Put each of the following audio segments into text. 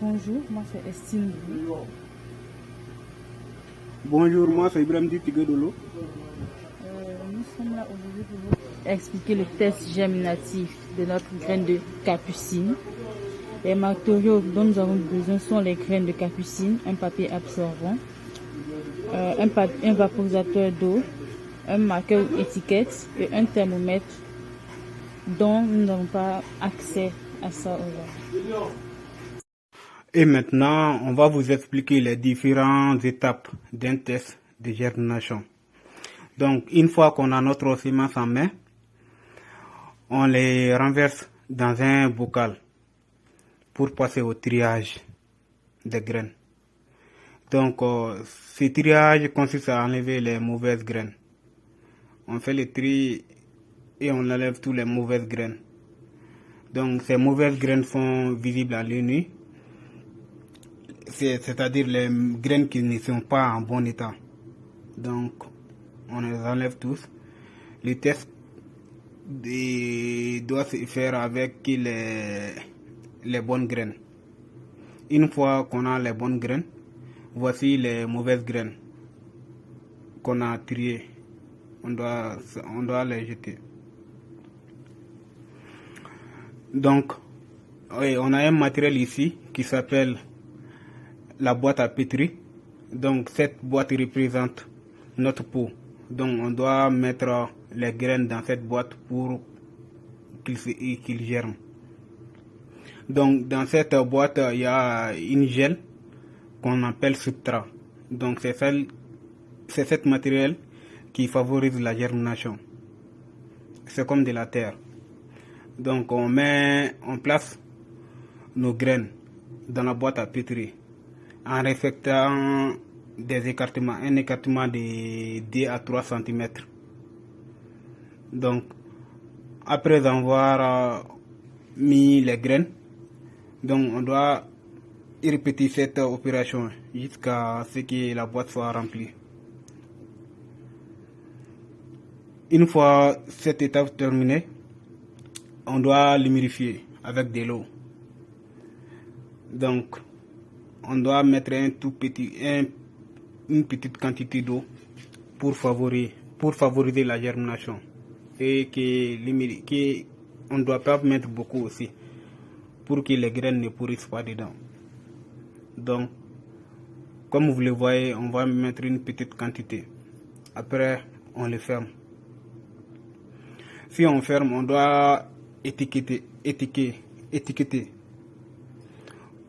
Bonjour, moi c'est Estine. Bonjour, moi c'est Ibrahim Tigadolo. Nous sommes là aujourd'hui pour vous expliquer le test germinatif de notre graine de capucine. Les matériaux dont nous avons besoin sont les graines de capucine, un papier absorbant, un vaporisateur d'eau, un marqueur ou étiquette et un thermomètre dont nous n'avons pas accès à ça aujourd'hui. Et maintenant, on va vous expliquer les différentes étapes d'un test de germination. Donc, une fois qu'on a notre semence en main, on les renverse dans un bocal pour passer au triage des graines. Donc, ce triage consiste à enlever les mauvaises graines. On fait le tri et on enlève toutes les mauvaises graines. Donc, ces mauvaises graines sont visibles à l'œil nu, c'est-à-dire les graines qui ne sont pas en bon état. Donc, on les enlève tous. Le test doit se faire avec les bonnes graines. Une fois qu'on a les bonnes graines, voici les mauvaises graines qu'on a triées. On doit les jeter. Donc, oui, on a un matériel ici qui s'appelle la boîte à pétri. Donc, cette boîte représente notre pot. Donc, on doit mettre les graines dans cette boîte pour qu'ils germent. Donc, dans cette boîte, il y a une gel qu'on appelle substrat. Donc, c'est cet matériel qui favorise la germination. C'est comme de la terre. Donc, on place nos graines dans la boîte à pétrir en respectant des écartements, un écartement de 2 à 3 cm. Donc, après avoir mis les graines, donc on doit répéter cette opération jusqu'à ce que la boîte soit remplie. Une fois cette étape terminée, on doit l'humidifier avec de l'eau. Donc, on doit mettre une petite quantité d'eau pour favoriser la germination. Et on ne doit pas mettre beaucoup aussi pour que les graines ne pourrissent pas dedans. Donc, comme vous le voyez, on va mettre une petite quantité. Après, on le ferme. Si on ferme, on doit étiqueter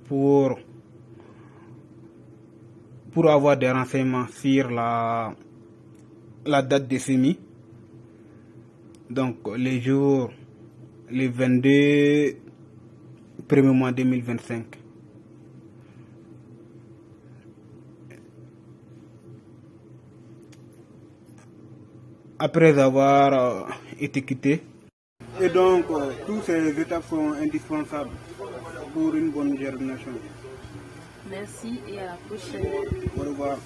pour avoir des renseignements sur la date de semis. Donc, les jours, le 22 1er mois 2025. Après avoir étiqueté. Et donc, toutes ces étapes sont indispensables pour une bonne germination. Merci et à la prochaine. Au revoir.